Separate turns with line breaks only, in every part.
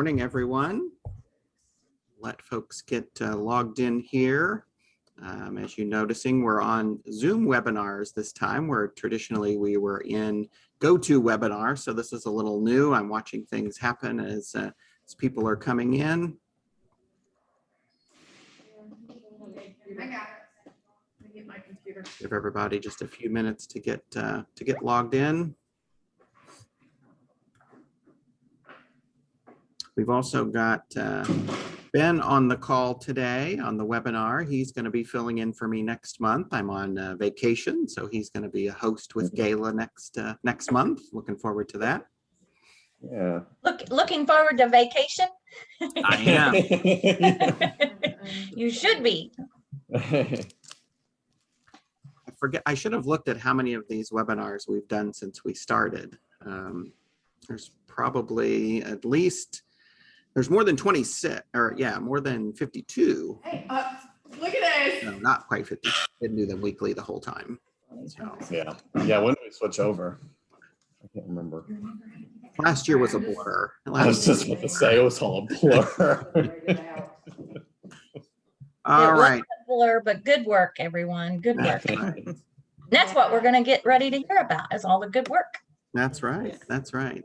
morning, everyone. Let folks get logged in here. As you're noticing, we're on Zoom webinars this time, where traditionally we were in GoToWebinar. So this is a little new. I'm watching things happen as people are coming in.
I got it. Let me get my computer.
Give everybody just a few minutes to get logged in. We've also got Ben on the call today on the webinar. He's going to be filling in for me next month. I'm on vacation, so he's going to be a host with Gayla next month. Looking forward to that.
Yeah.
Looking forward to vacation.
I am.
You should be.
I forget. I should have looked at how many of these webinars we've done since we started. There's probably at least. There's more than 26, or yeah, more than 52.
Hey, look at this.
No, not quite 50. Didn't do them weekly the whole time. So.
Yeah. When did we switch over? I can't remember.
Last year was a blur.
I was just about to say it was all a blur.
All right.
Blur, but good work, everyone. Good work.
That's right.
That's what we're going to get ready to hear about, is all the good work.
That's right. That's right.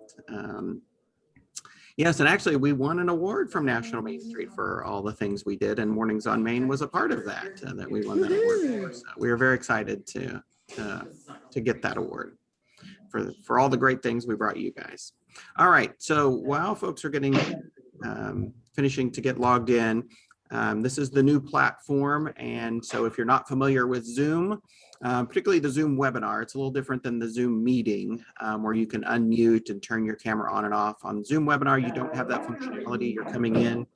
Yes, and actually we won an award from National Main Street for all the things we did, and Mornings on Main was a part of that, that we won that award for. So we are very excited to get that award for all the great things we brought you guys. All right, so while folks are getting finishing to get logged in, this is the new platform, and so if you're not familiar with Zoom, particularly the Zoom webinar, it's a little different than the Zoom meeting, where you can unmute and turn your camera on and off. On Zoom webinar, you don't have that functionality. You're coming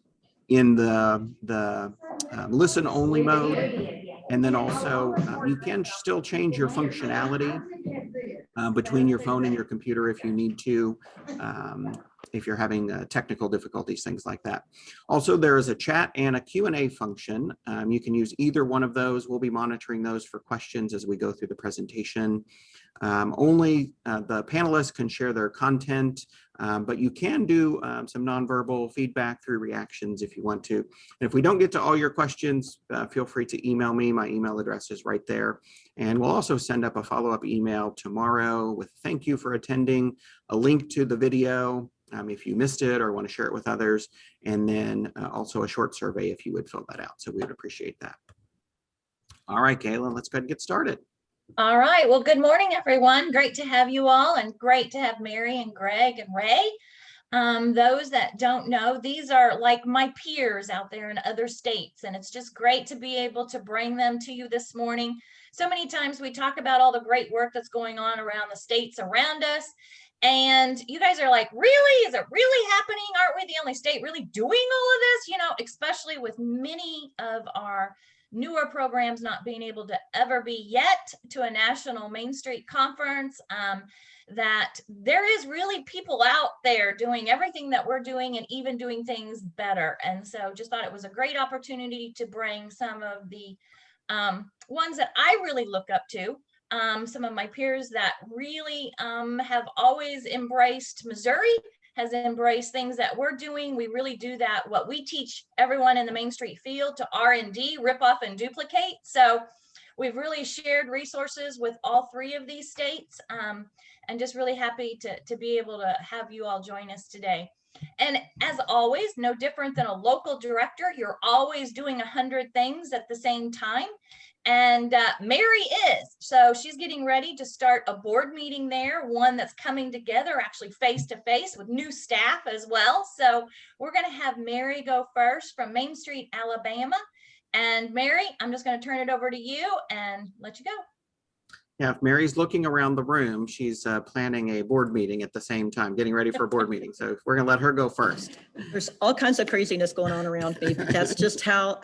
in the listen only mode, and then also you can still change your functionality between your phone and your computer if you need to, if you're having technical difficulties, things like that. Also, there is a chat and a Q&A function. You can use either one of those. We'll be monitoring those for questions as we go through the presentation. Only the panelists can share their content, but you can do some nonverbal feedback through reactions if you want to. And if we don't get to all your questions, feel free to email me. My email address is right there. And we'll also send up a follow-up email tomorrow with thank you for attending, a link to the video if you missed it or want to share it with others, and then also a short survey if you would fill that out. So we would appreciate that. All right, Gayla, let's go ahead and get started.
All right. Well, good morning, everyone. Great to have you all, and great to have Mary and Greg and Ray. Those that don't know, these are like my peers out there in other states, and it's just great to be able to bring them to you this morning. So many times we talk about all the great work that's going on around the states around us, and you guys are like, really? Is it really happening? Aren't we the only state really doing all of this? You know, especially with many of our newer programs not being able to ever be yet to a National Main Street conference, that there is really people out there doing everything that we're doing and even doing things better. And so just thought it was a great opportunity to bring some of the ones that I really look up to, some of my peers that really have always embraced Missouri, has embraced things that we're doing. We really do that, what we teach everyone in the Main Street field, to R&D, rip off and duplicate. So we've really shared resources with all three of these states, and just really happy to be able to have you all join us today. And as always, no different than a local director, you're always doing 100 things at the same time. And Mary is, so she's getting ready to start a board meeting there, one that's coming together actually face-to-face with new staff as well. So we're going to have Mary go first from Main Street, Alabama. And Mary, I'm just going to turn it over to you and let you go.
Yeah, if Mary's looking around the room, she's planning a board meeting at the same time, getting ready for a board meeting. So we're going to let her go first.
There's all kinds of craziness going on around me. But that's just how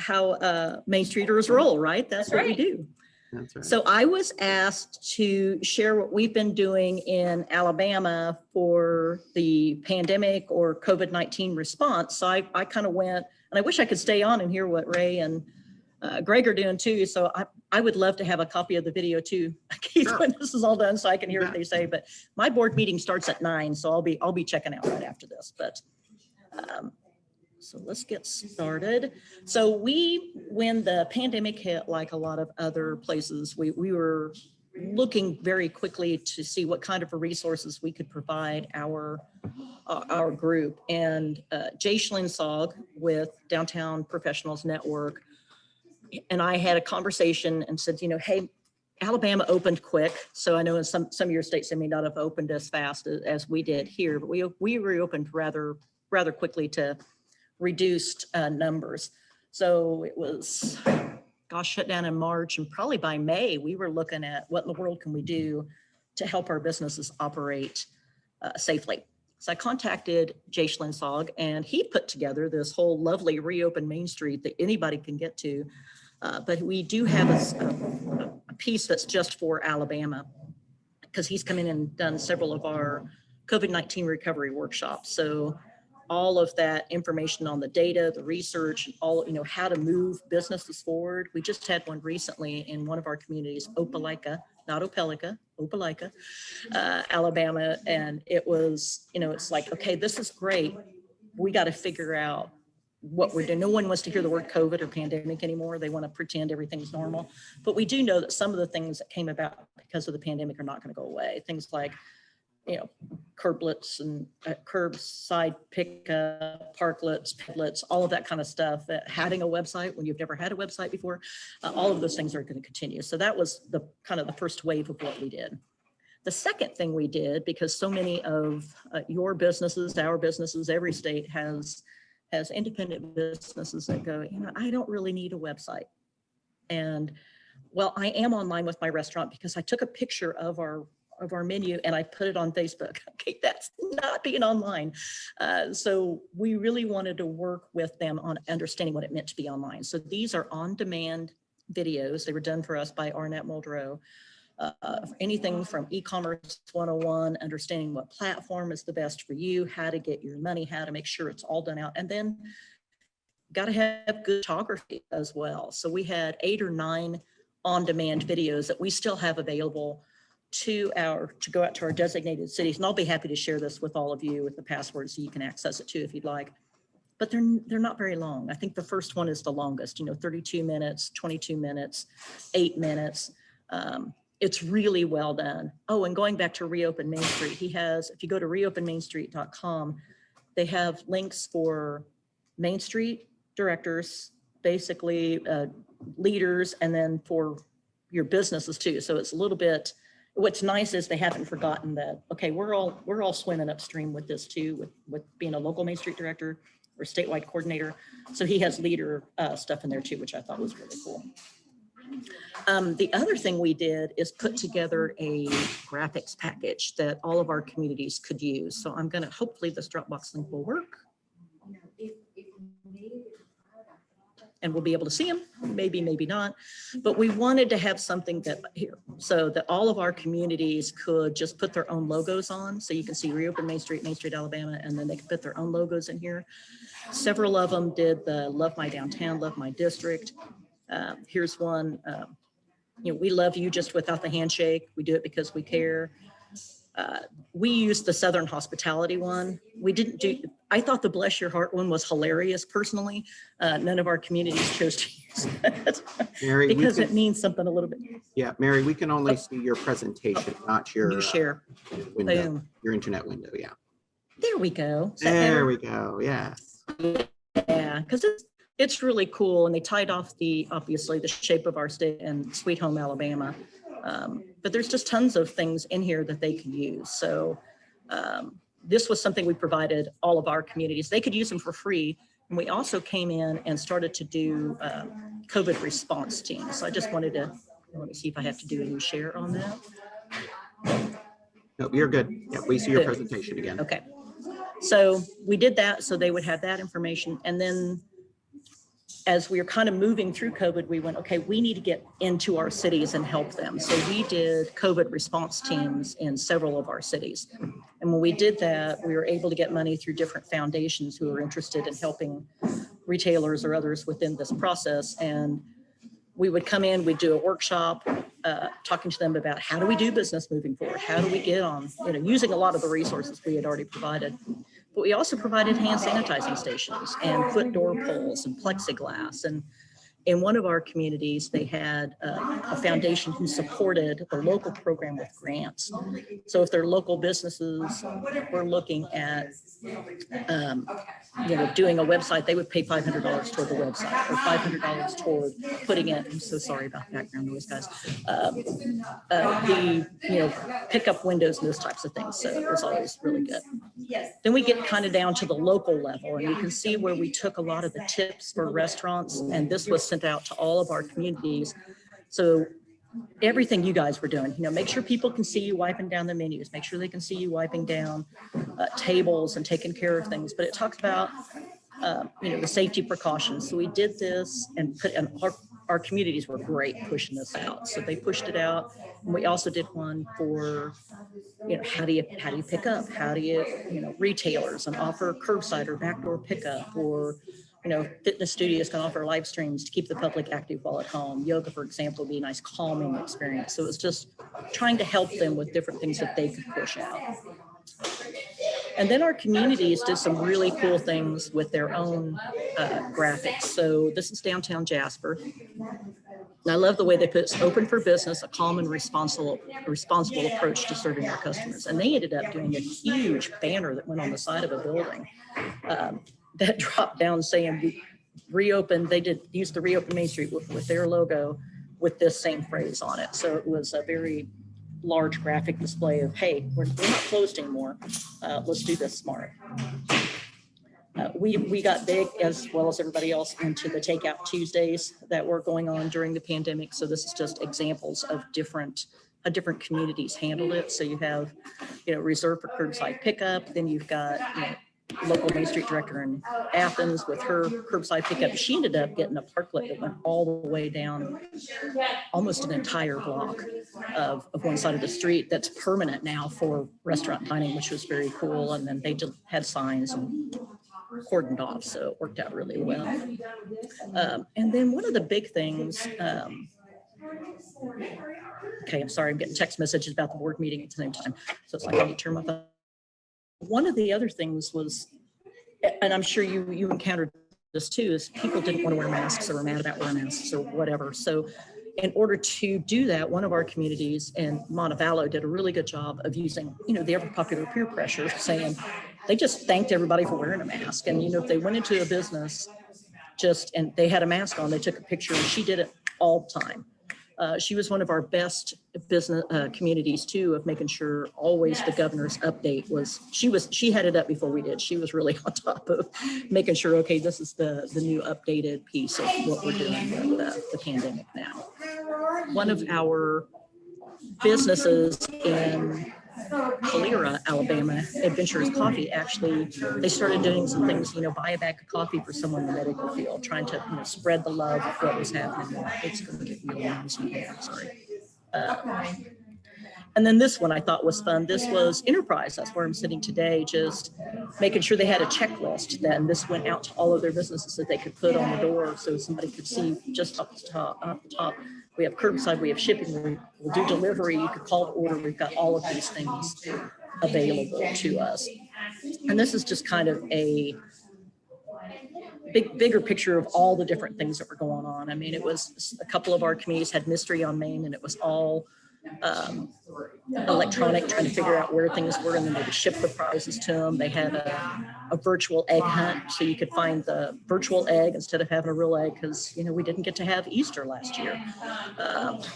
Main Streeters roll, right? That's what we do.
That's right.
So I was asked to share what we've been doing in Alabama for the pandemic or COVID-19 response. So I kind of went, and I wish I could stay on and hear what Ray and Greg are doing too. So I would love to have a copy of the video too, Keith,
Sure.
when this is all done, so I can hear what they say. But my board meeting starts at 9, so I'll be checking out right after this. But So let's get started. So when the pandemic hit, like a lot of other places, we were looking very quickly to see what kind of resources we could provide our group. And Jay Schlinsog with Downtown Professionals Network and I had a conversation and said, hey, Alabama opened quick. So I know in some of your states, they may not have opened as fast as we did here, but we reopened rather quickly to reduced numbers. So it was, shut down in March, and probably by May, we were looking at what in the world can we do to help our businesses operate safely. So I contacted Jay Schlinsog, and he put together this whole lovely reopen Main Street that anybody can get to. But we do have a piece that's just for Alabama, because he's come in and done several of our COVID-19 recovery workshops. So all of that information on the data, the research, all, how to move businesses forward. We just had one recently in one of our communities, Opelika, not Opelika, Opelika, Alabama. And it was, it's like, okay, this is great. We got to figure out what we're doing. No one wants to hear the word COVID or pandemic anymore. They want to pretend everything's normal. But we do know that some of the things that came about because of the pandemic are not going to go away. Things like, curblets and curbside pickup, parklets, pedlets, all of that kind of stuff. Having a website when you've never had a website before, all of those things are going to continue. So that was the kind of the first wave of what we did. The second thing we did, because so many of your businesses, our businesses, every state has independent businesses that go, I don't really need a website. And well, I am online with my restaurant because I took a picture of our menu and I put it on Facebook. Okay, that's not being online. So we really wanted to work with them on understanding what it meant to be online. So these are on-demand videos. They were done for us by Arnett Muldrow. Anything from e-commerce 101, understanding what platform is the best for you, how to get your money, how to make sure it's all done out. And then got to have good photography as well. So we had 8 or 9 on-demand videos that we still have available to go out to our designated cities. And I'll be happy to share this with all of you with the password so you can access it too if you'd like. But they're not very long. I think the first one is the longest, 32 minutes, 22 minutes, 8 minutes. It's really well done. Oh, and going back to Reopen Main Street, if you go to reopenmainstreet.com, they have links for Main Street directors, basically leaders, and then for your businesses too. So it's a little bit, what's nice is they haven't forgotten that, okay, we're all swimming upstream with this too, with being a local Main Street director or statewide coordinator. So he has leader stuff in there too, which I thought was really cool. The other thing we did is put together a graphics package that all of our communities could use. So I'm going to, hopefully this Dropbox link will work. And we'll be able to see them, maybe not. But we wanted to have something so that all of our communities could just put their own logos on. So you can see Reopen Main Street, Alabama, and then they can put their own logos in here. Several of them did the Love My Downtown, Love My District. Here's one, we love you just without the handshake. We do it because we care. We used the Southern Hospitality one. I thought the Bless Your Heart one was hilarious personally. None of our communities chose to use it
Mary,
because it means something a little bit.
Yeah, Mary, we can only see your presentation, not your
You share.
window,
Boom.
your internet window. Yeah.
There we go.
There we go. Yes.
Yeah, because it's really cool. And they tied off obviously the shape of our state and Sweet Home Alabama. But there's just tons of things in here that they can use. So this was something we provided all of our communities. They could use them for free. And we also came in and started to do COVID response teams. So I just wanted to, let me see if I have to do a new share on that.
Nope, you're good. Yeah, we see your presentation again.
Okay. So we did that so they would have that information. And then as we were kind of moving through COVID, we went, okay, we need to get into our cities and help them. So we did COVID response teams in several of our cities. And when we did that, we were able to get money through different foundations who were interested in helping retailers or others within this process. And we would come in, we'd do a workshop, talking to them about how do we do business moving forward? How do we get on, using a lot of the resources we had already provided. But we also provided hand sanitizing stations and foot door pulls and plexiglass. And in one of our communities, they had a foundation who supported the local program with grants. So if their local businesses were looking at, doing a website, they would pay $500 toward the website or $500 toward putting it. I'm so sorry about background noise, guys. Pick up windows and those types of things. So it was always really good. Then we get kind of down to the local level, and you can see where we took a lot of the tips for restaurants, and this was sent out to all of our communities. So everything you guys were doing, make sure people can see you wiping down the menus, make sure they can see you wiping down tables and taking care of things. But it talks about, the safety precautions. So we did this and our communities were great pushing this out. So they pushed it out. And we also did one for, how do you pick up? How do you, retailers and offer curbside or backdoor pickup, or, fitness studios can offer live streams to keep the public active while at home. Yoga, for example, would be a nice calming experience. So it's just trying to help them with different things that they could push out. And then our communities did some really cool things with their own graphics. So this is downtown Jasper. And I love the way they put open for business, a calm and responsible approach to serving our customers. And they ended up doing a huge banner that went on the side of a building that dropped down saying we reopened. They did use the Reopen Main Street with their logo with this same phrase on it. So it was a very large graphic display of, hey, we're not closed anymore. Let's do this smart. We got big, as well as everybody else, into the Takeout Tuesdays that were going on during the pandemic. So this is just examples of different communities handled it. So you have, reserved for curbside pickup. Then you've got, local Main Street director in Athens with her curbside pickup. She ended up getting a parklet that went all the way down almost an entire block of one side of the street that's permanent now for restaurant dining, which was very cool. And then they had signs and cordoned off, so it worked out really well. And then one of the big things, okay, I'm sorry, I'm getting text messages about the board meeting at the same time. So it's like I need to turn my phone. One of the other things was, and I'm sure you encountered this too, is people didn't want to wear masks or were mad about wearing masks or whatever. So in order to do that, one of our communities in Montevallo did a really good job of using, the ever popular peer pressure, saying they just thanked everybody for wearing a mask. And, if they went into a business and they had a mask on, they took a picture, and she did it all the time. She was one of our best business communities too, of making sure always the governor's update she had it up before we did. She was really on top of making sure, okay, this is the new updated piece of what we're doing with the pandemic now. One of our businesses in Calera, Alabama, Adventurers Coffee, actually, they started doing some things, buy a bag of coffee for someone in the medical field, trying to spread the love of what was happening. It's going to get really noisy here, sorry. And then this one I thought was fun. This was Enterprise. That's where I'm sitting today, just making sure they had a checklist. Then this went out to all of their businesses that they could put on the door so somebody could see just up the top. We have curbside, we have shipping, we'll do delivery, you could call to order. We've got all of these things available to us. And this is just kind of a bigger picture of all the different things that were going on. I mean, it was a couple of our communities had Mystery on Main, and it was all electronic, trying to figure out where things were, and then they would ship the prizes to them. They had a virtual egg hunt, so you could find the virtual egg instead of having a real egg, because we didn't get to have Easter last year.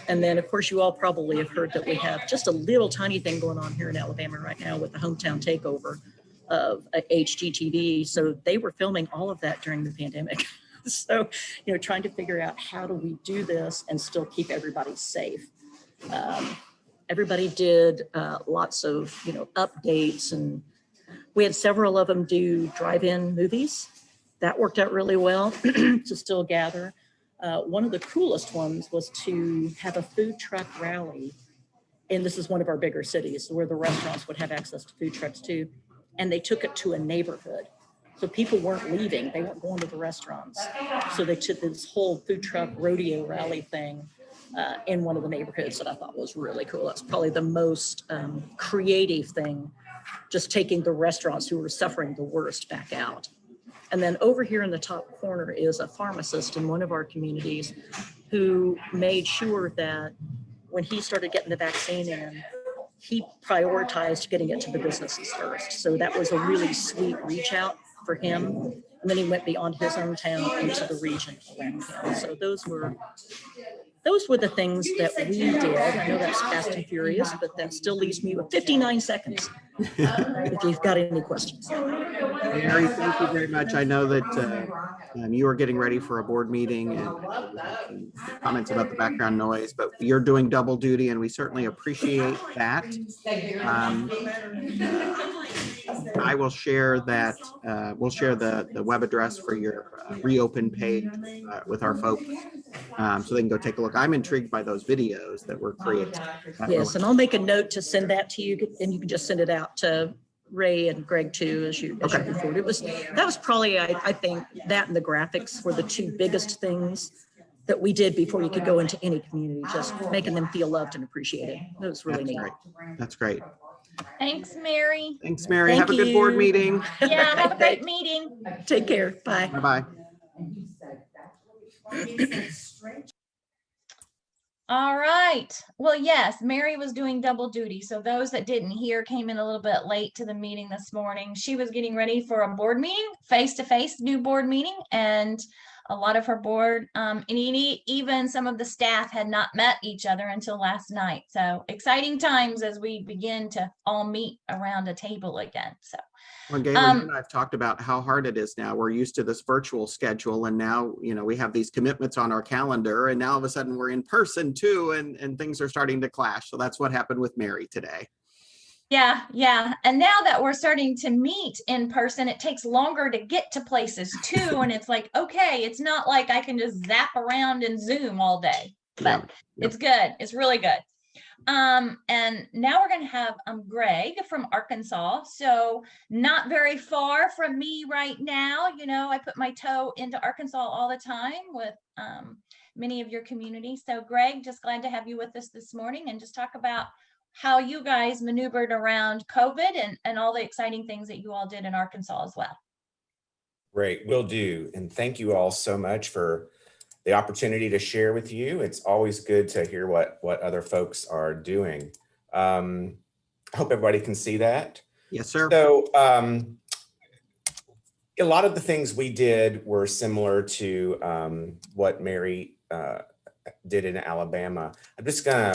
And then of course you all probably have heard that we have just a little tiny thing going on here in Alabama right now with the hometown takeover of HGTV. So they were filming all of that during the pandemic. So trying to figure out how do we do this and still keep everybody safe. Everybody did lots of updates, and we had several of them do drive-in movies. That worked out really well to still gather. One of the coolest ones was to have a food truck rally, and this is one of our bigger cities where the restaurants would have access to food trucks too, and they took it to a neighborhood. So people weren't leaving, they weren't going to the restaurants. So they took this whole food truck rodeo rally thing in one of the neighborhoods that I thought was really cool. That's probably the most creative thing, just taking the restaurants who were suffering the worst back out. And then over here in the top corner is a pharmacist in one of our communities who made sure that when he started getting the vaccine in, he prioritized getting it to the businesses first. So that was a really sweet reach out for him. And then he went beyond his own town into the region around him. So those were the things that we did. I know that's fast and furious, but that still leaves me with 59 seconds. If you've got any questions.
Mary, thank you very much. I know that you are getting ready for a board meeting and comments about the background noise, but you're doing double duty and we certainly appreciate that. I will share that. We'll share the web address for your reopen page with our folks so they can go take a look. I'm intrigued by those videos that were created.
Yes, and I'll make a note to send that to you, and you can just send it out to Ray and Greg too, as you move forward. That was probably, I think, that and the graphics were the two biggest things that we did before you could go into any community, just making them feel loved and appreciated. That was really neat.
That's great.
Thanks, Mary.
Thanks, Mary.
Thank
Have a good board
you.
meeting.
Yeah, have a great meeting.
Take care. Bye.
Bye-bye.
All right. Well, yes, Mary was doing double duty. So those that didn't hear came in a little bit late to the meeting this morning. She was getting ready for a board meeting, face-to-face new board meeting, and a lot of her board, and even some of the staff had not met each other until last night. So exciting times as we begin to all meet around a table again. So.
Well, Galen, you and I've talked about how hard it is now. We're used to this virtual schedule, and now, we have these commitments on our calendar, and now all of a sudden we're in person too, and things are starting to clash. So that's what happened with Mary today.
Yeah. And now that we're starting to meet in person, it takes longer to get to places too. And it's like, okay, it's not like I can just zap around and Zoom all day, but it's good. It's really good. And now we're going to have Greg from Arkansas. So not very far from me right now. I put my toe into Arkansas all the time with many of your communities. So Greg, just glad to have you with us this morning and just talk about how you guys maneuvered around COVID and all the exciting things that you all did in Arkansas as well.
Great, will do. And thank you all so much for the opportunity to share with you. It's always good to hear what other folks are doing. I hope everybody can see that.
Yes, sir.
So a lot of the things we did were similar to what Mary did in Alabama. I'm just gonna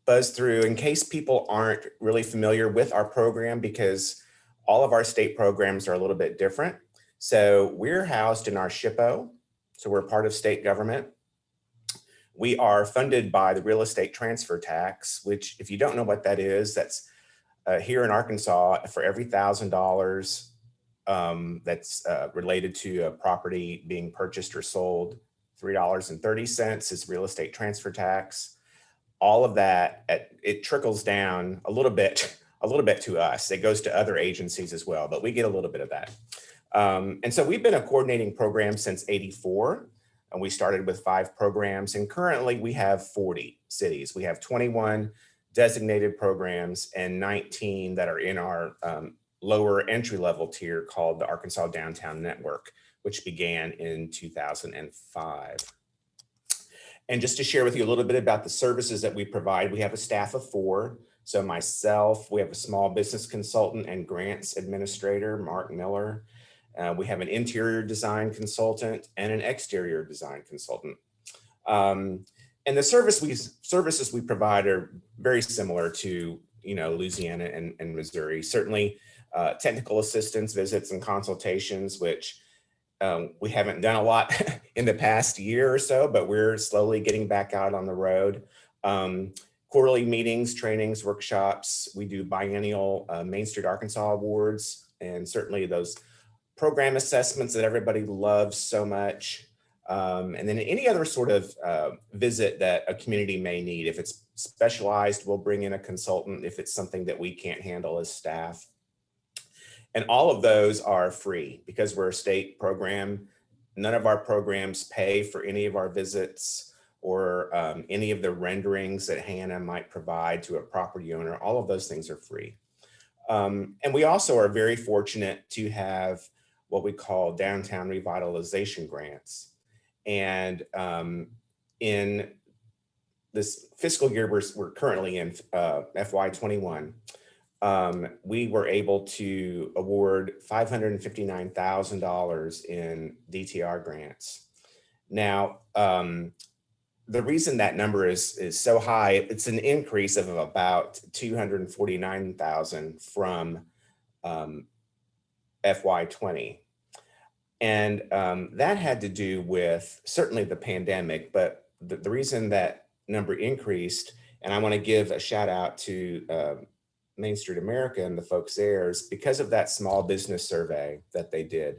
buzz through in case people aren't really familiar with our program, because all of our state programs are a little bit different. So we're housed in our SHPO, so we're part of state government. We are funded by the real estate transfer tax, which, if you don't know what that is, that's here in Arkansas, for every $1,000 that's related to a property being purchased or sold, $3.30 is real estate transfer tax. All of that, it trickles down a little bit to us. It goes to other agencies as well, but we get a little bit of that. And so we've been a coordinating program since '84, and we started with 5 programs, and currently we have 40 cities. We have 21 designated programs and 19 that are in our lower entry-level tier called the Arkansas Downtown Network, which began in 2005. And just to share with you a little bit about the services that we provide, we have a staff of 4. So myself, we have a small business consultant and grants administrator, Mark Miller. We have an interior design consultant and an exterior design consultant. And the services we provide are very similar to, Louisiana and Missouri. Certainly technical assistance, visits, and consultations, which we haven't done a lot in the past year or so, but we're slowly getting back out on the road. Quarterly meetings, trainings, workshops. We do biennial Main Street Arkansas awards, and certainly those program assessments that everybody loves so much. And then any other sort of visit that a community may need. If it's specialized, we'll bring in a consultant if it's something that we can't handle as staff. And all of those are free because we're a state program. None of our programs pay for any of our visits or any of the renderings that Hannah might provide to a property owner. All of those things are free. And we also are very fortunate to have what we call downtown revitalization grants. And in this fiscal year we're currently in, FY21, we were able to award $559,000 in DTR grants. Now, the reason that number is so high, it's an increase of about 249,000 from FY20. And that had to do with certainly the pandemic, but the reason that number increased, and I want to give a shout out to Main Street America and the folks there, is because of that small business survey that they did.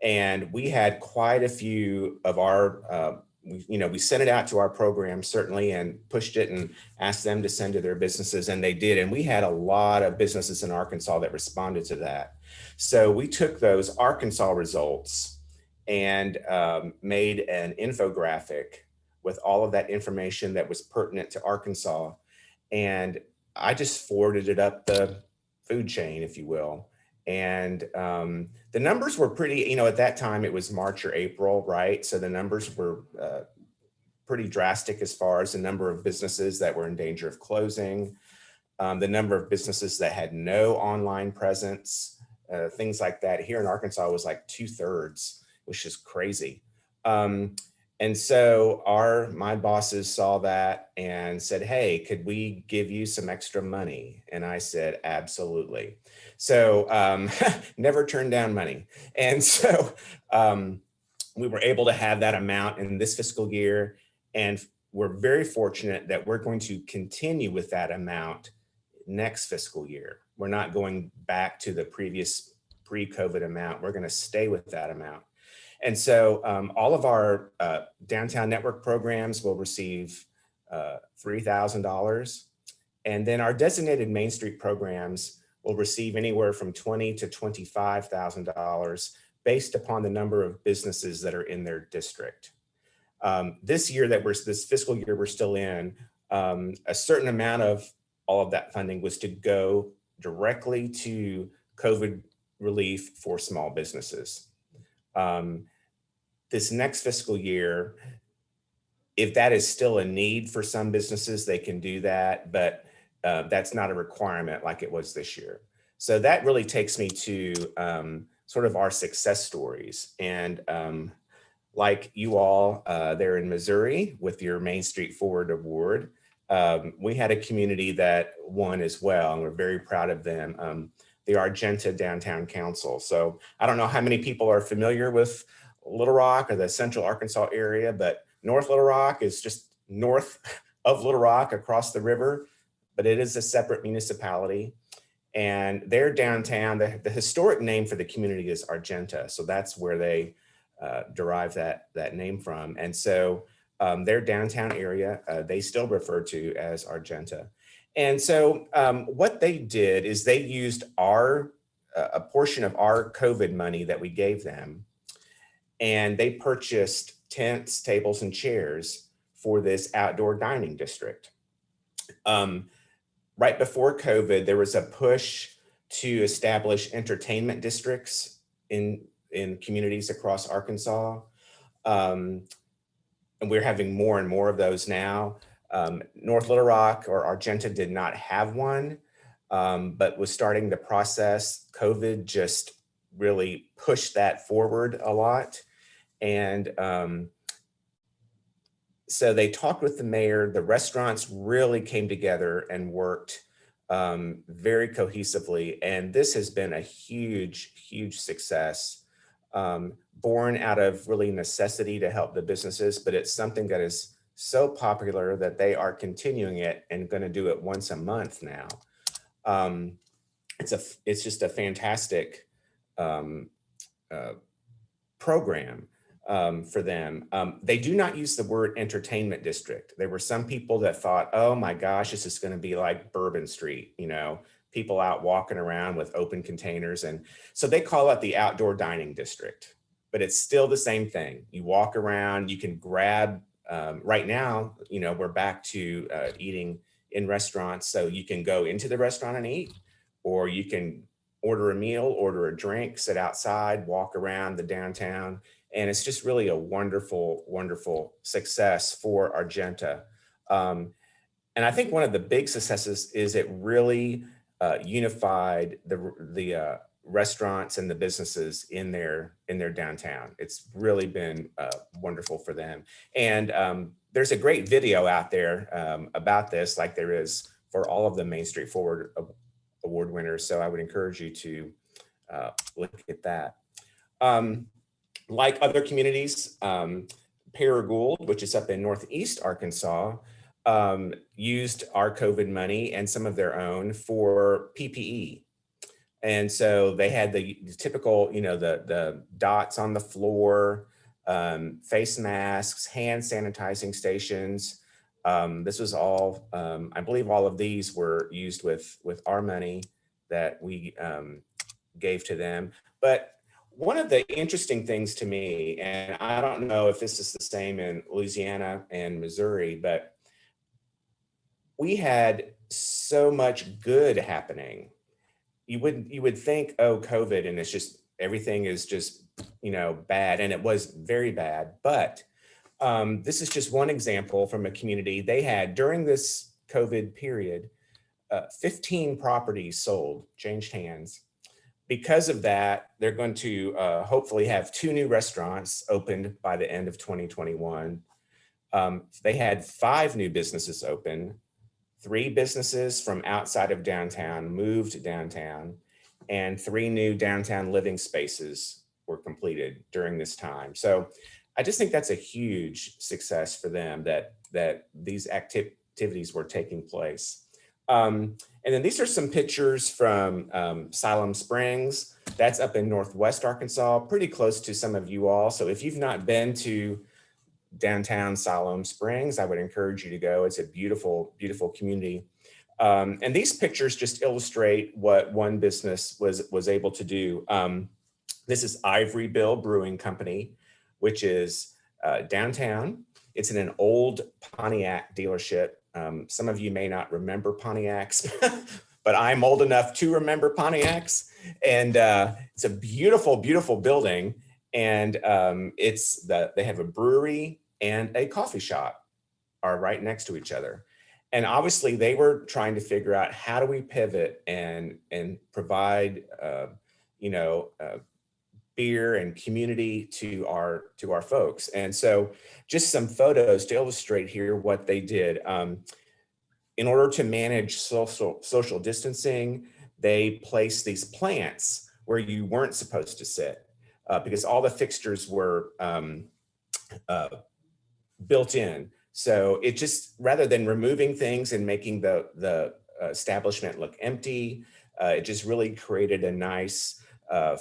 And we had quite a few of our, we sent it out to our program certainly and pushed it and asked them to send to their businesses, and they did. And we had a lot of businesses in Arkansas that responded to that. So we took those Arkansas results and made an infographic with all of that information that was pertinent to Arkansas. And I just forwarded it up the food chain, if you will. And the numbers were pretty, at that time it was March or April, right? So the numbers were pretty drastic as far as the number of businesses that were in danger of closing, the number of businesses that had no online presence, things like that. Here in Arkansas was like 2/3, which is crazy. And so my bosses saw that and said, hey, could we give you some extra money? And I said, absolutely. So never turn down money. And so we were able to have that amount in this fiscal year. And we're very fortunate that we're going to continue with that amount next fiscal year. We're not going back to the previous pre-COVID amount. We're going to stay with that amount. And so all of our downtown network programs will receive $3,000. And then our designated Main Street programs will receive anywhere from $20,000 to $25,000 based upon the number of businesses that are in their district. This fiscal year we're still in, a certain amount of all of that funding was to go directly to COVID relief for small businesses. This next fiscal year, if that is still a need for some businesses, they can do that, but that's not a requirement like it was this year. So that really takes me to sort of our success stories. And like you all there in Missouri with your Main Street Forward Award, we had a community that won as well, and we're very proud of them. The Argenta Downtown Council. So I don't know how many people are familiar with Little Rock or the central Arkansas area, but North Little Rock is just north of Little Rock across the river, but it is a separate municipality. And their downtown, the historic name for the community is Argenta. So that's where they derive that name from. And so their downtown area, they still refer to as Argenta. And so what they did is they used a portion of our COVID money that we gave them, and they purchased tents, tables, and chairs for this outdoor dining district. Right before COVID, there was a push to establish entertainment districts in communities across Arkansas. And we're having more and more of those now. North Little Rock or Argenta did not have one, but was starting the process. COVID just really pushed that forward a lot. And so they talked with the mayor. The restaurants really came together and worked very cohesively. And this has been a huge, huge success, born out of really necessity to help the businesses, but it's something that is so popular that they are continuing it and going to do it once a month now. It's just a fantastic program for them. They do not use the word entertainment district. There were some people that thought, oh my gosh, this is going to be like Bourbon Street, people out walking around with open containers. And so they call it the outdoor dining district, but it's still the same thing. You walk around, you can grab, right now, you know, we're back to eating in restaurants. So you can go into the restaurant and eat, or you can order a meal, order a drink, sit outside, walk around the downtown. And it's just really a wonderful, wonderful success for Argenta. And I think one of the big successes is it really unified the restaurants and the businesses in their downtown. It's really been wonderful for them. And there's a great video out there about this, like there is for all of the Main Street Forward Award winners. So I would encourage you to look at that. Like other communities, Paragould, which is up in Northeast Arkansas, used our COVID money and some of their own for PPE. And so they had the typical, you know, the dots on the floor, face masks, hand sanitizing stations. This was all, I believe all of these were used with our money that we gave to them. But one of the interesting things to me, and I don't know if this is the same in Louisiana and Missouri, but we had so much good happening. You would think, oh, COVID, and it's just, everything is just, you know, bad. And it was very bad. But this is just one example from a community. They had, during this COVID period, 15 properties sold, changed hands. Because of that, they're going to hopefully have 2 new restaurants opened by the end of 2021. They had 5 new businesses open. 3 businesses from outside of downtown moved downtown, and 3 new downtown living spaces were completed during this time. So I just think that's a huge success for them that these activities were taking place. And then these are some pictures from Siloam Springs. That's up in Northwest Arkansas, pretty close to some of you all. So if you've not been to downtown Siloam Springs, I would encourage you to go. It's a beautiful, beautiful community. And these pictures just illustrate what one business was able to do. This is Ivory Bill Brewing Company, which is downtown. It's in an old Pontiac dealership. Some of you may not remember Pontiacs, but I'm old enough to remember Pontiacs. And it's a beautiful, beautiful building. And they have a brewery and a coffee shop are right next to each other. And obviously they were trying to figure out, how do we pivot and provide, beer and community to our folks. And so just some photos to illustrate here what they did. In order to manage social distancing, they placed these plants where you weren't supposed to sit. Because all the fixtures were built in. So it just, rather than removing things and making the establishment look empty, it just really created a nice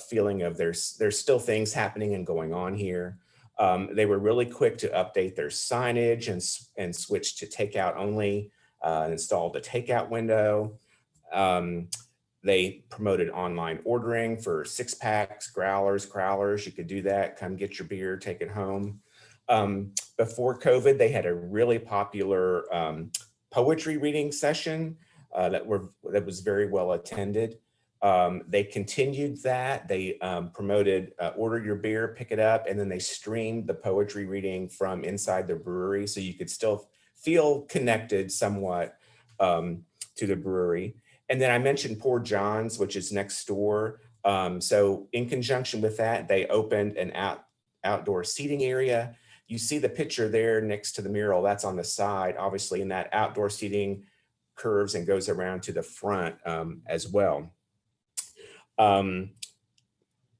feeling of there's still things happening and going on here. They were really quick to update their signage and switch to takeout only, installed a takeout window. They promoted online ordering for 6-packs, growlers, crowlers. You could do that. Come get your beer, take it home. Before COVID, they had a really popular poetry reading session that was very well attended. They continued that. They promoted order your beer, pick it up, and then they streamed the poetry reading from inside the brewery, so you could still feel connected somewhat to the brewery. And then I mentioned Poor John's, which is next door. So in conjunction with that, they opened an outdoor seating area. You see the picture there next to the mural, that's on the side, obviously, and that outdoor seating curves and goes around to the front as well.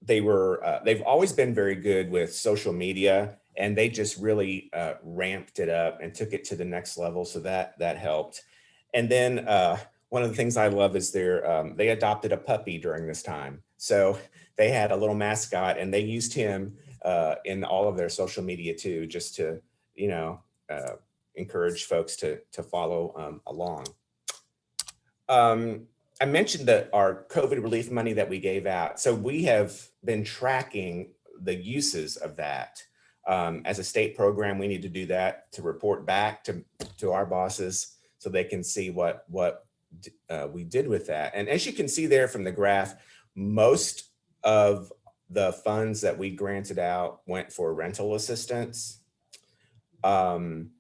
They've always been very good with social media, and they just really ramped it up and took it to the next level. So that helped. And then one of the things I love is they adopted a puppy during this time. So they had a little mascot, and they used him in all of their social media too, just to, encourage folks to follow along. I mentioned that our COVID relief money that we gave out. So we have been tracking the uses of that. As a state program, we need to do that to report back to our bosses so they can see what we did with that. And as you can see there from the graph, most of the funds that we granted out went for rental assistance, PPE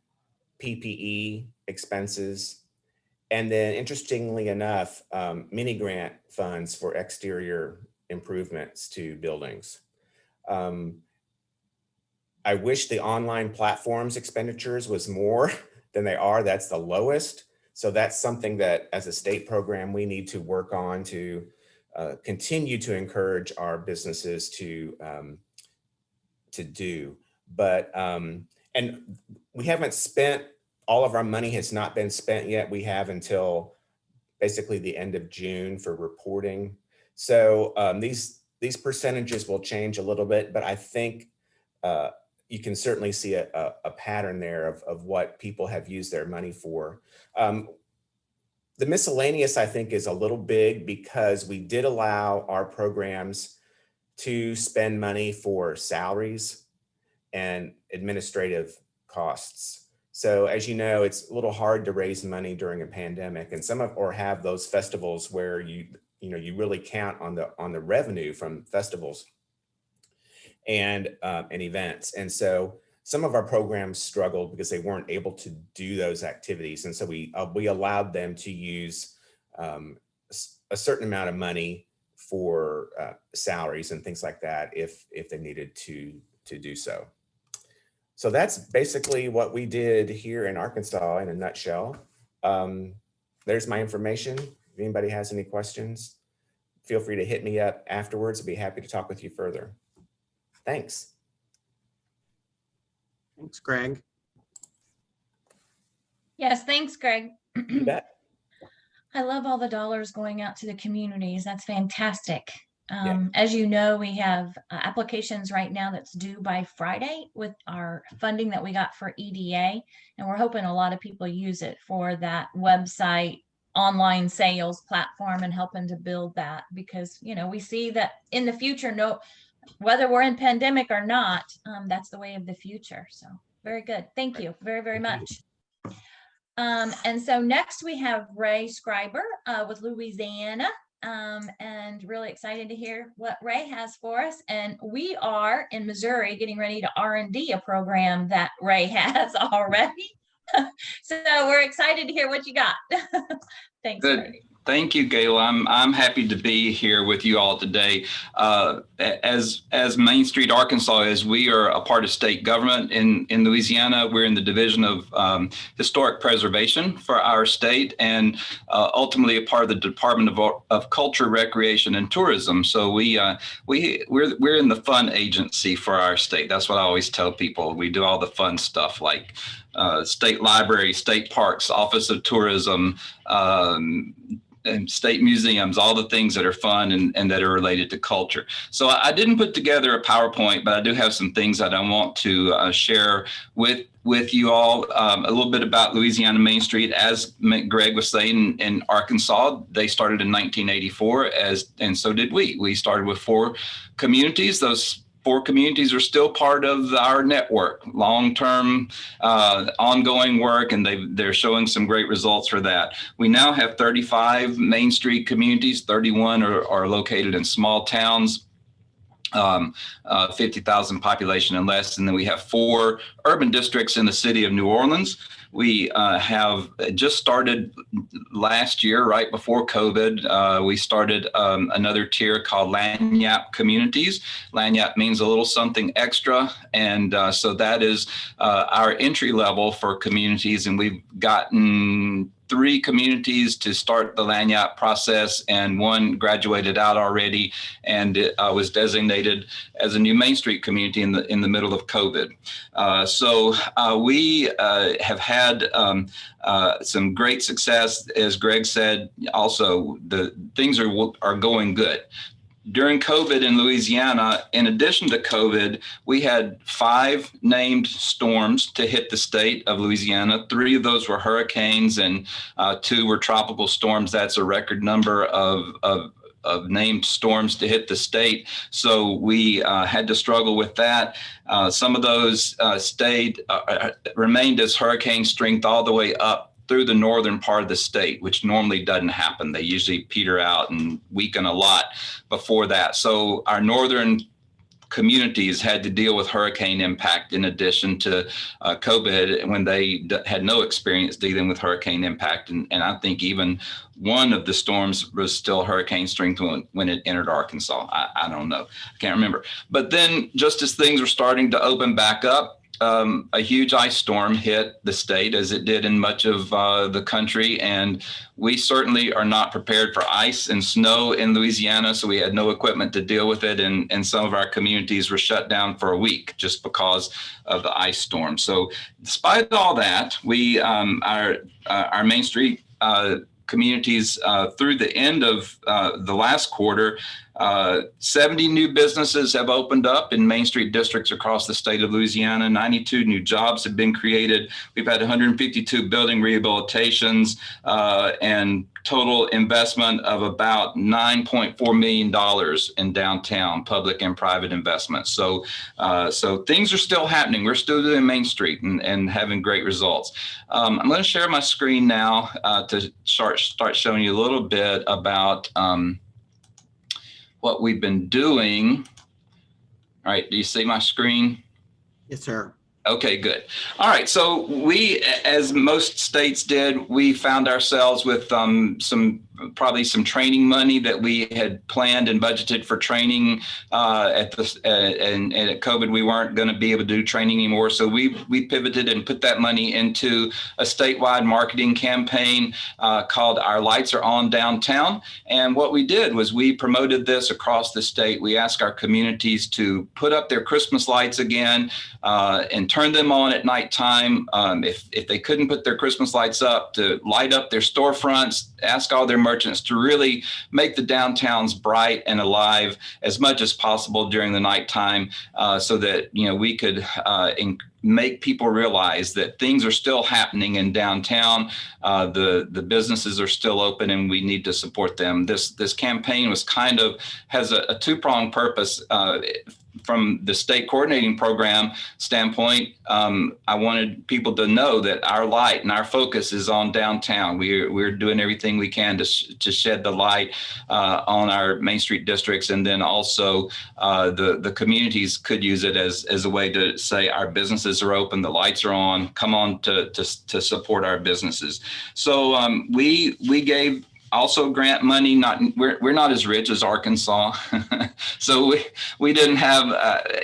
expenses, and then interestingly enough, mini grant funds for exterior improvements to buildings. I wish the online platforms expenditures was more than they are. That's the lowest. So that's something that as a state program, we need to work on to continue to encourage our businesses to do. But, and we haven't spent, all of our money has not been spent yet. We have until basically the end of June for reporting. So these percentages will change a little bit, but I think you can certainly see a pattern there of what people have used their money for. The miscellaneous, I think, is a little big because we did allow our programs to spend money for salaries and administrative costs. So as you know, it's a little hard to raise money during a pandemic, and or have those festivals where you really count on the revenue from festivals and events. And so some of our programs struggled because they weren't able to do those activities. And so we allowed them to use a certain amount of money for salaries and things like that if they needed to do so. So that's basically what we did here in Arkansas in a nutshell. There's my information. If anybody has any questions, feel free to hit me up afterwards. I'd be happy to talk with you further. Thanks.
Thanks, Greg.
Yes, thanks, Greg.
You bet.
I love all the dollars going out to the communities. That's fantastic.
Yeah.
As you know, we have applications right now that's due by Friday with our funding that we got for EDA. And we're hoping a lot of people use it for that website, online sales platform, and helping to build that, because, you know, we see that in the future, whether we're in pandemic or not, that's the way of the future. So very good. Thank you very, very much. And so next we have Ray Scriber with Louisiana, and really excited to hear what Ray has for us. And we are in Missouri getting ready to R&D a program that Ray has already. So we're excited to hear what you got. Thanks.
Good.
Ray.
Thank you, Gail. I'm happy to be here with you all today. As Main Street, Arkansas is, we are a part of state government in Louisiana. We're in the Division of Historic Preservation for our state, and ultimately a part of the Department of Culture, Recreation, and Tourism. So we're in the fun agency for our state. That's what I always tell people. We do all the fun stuff like state library, state parks, Office of Tourism, and state museums, all the things that are fun and that are related to culture. So I didn't put together a PowerPoint, but I do have some things that I want to share with you all. A little bit about Louisiana Main Street. As Greg was saying, in Arkansas, they started in 1984, and so did we. We started with 4 communities. Those 4 communities are still part of our network, long-term ongoing work, and they're showing some great results for that. We now have 35 Main Street communities. 31 are located in small towns, 50,000 population and less. And then we have 4 urban districts in the city of New Orleans. We have just started last year, right before COVID. We started another tier called Lagniappe Communities. Lagniappe means a little something extra. And so that is our entry level for communities. And we've gotten 3 communities to start the Lagniappe process, and 1 graduated out already and was designated as a new Main Street community in the middle of COVID. So we have had some great success. As Greg said, also the things are going good. during COVID in Louisiana, in addition to COVID, we had 5 named storms to hit the state of Louisiana. 3 of those were hurricanes and 2 were tropical storms. That's a record number of named storms to hit the state. So we had to struggle with that. Some of those remained as hurricane strength all the way up through the northern part of the state, which normally doesn't happen. They usually peter out and weaken a lot before that. So our northern communities had to deal with hurricane impact in addition to COVID when they had no experience dealing with hurricane impact. And I think even one of the storms was still hurricane strength when it entered Arkansas. I don't know. I can't remember. But then just as things were starting to open back up, a huge ice storm hit the state, as it did in much of the country. And we certainly are not prepared for ice and snow in Louisiana, so we had no equipment to deal with it. And some of our communities were shut down for a week just because of the ice storm. So despite all that, we our Main Street communities through the end of the last quarter, 70 new businesses have opened up in Main Street districts across the state of Louisiana. 92 new jobs have been created. We've had 152 building rehabilitations and total investment of about $9.4 million in downtown public and private investments. So things are still happening. We're still doing Main Street and having great results. I'm going to share my screen now to start showing you a little bit about what we've been doing. All right, do you see my screen?
Yes, sir.
Okay, good. All right, so we, as most states did, we found ourselves with probably some training money that we had planned and budgeted for training and at COVID, we weren't going to be able to do training anymore. So we pivoted and put that money into a statewide marketing campaign called Our Lights Are On Downtown. And what we did was we promoted this across the state. We asked our communities to put up their Christmas lights again and turn them on at nighttime. If they couldn't put their Christmas lights up, to light up their storefronts, ask all their merchants to really make the downtowns bright and alive as much as possible during the nighttime, so that we could make people realize that things are still happening in downtown. The businesses are still open and we need to support them. This campaign has a two-pronged purpose. From the state coordinating program standpoint, I wanted people to know that our light and our focus is on downtown. We're doing everything we can to shed the light on our Main Street districts, and then also the communities could use it as a way to say our businesses are open, the lights are on, come on to support our businesses. So we gave also grant money. We're not as rich as Arkansas, so we didn't have.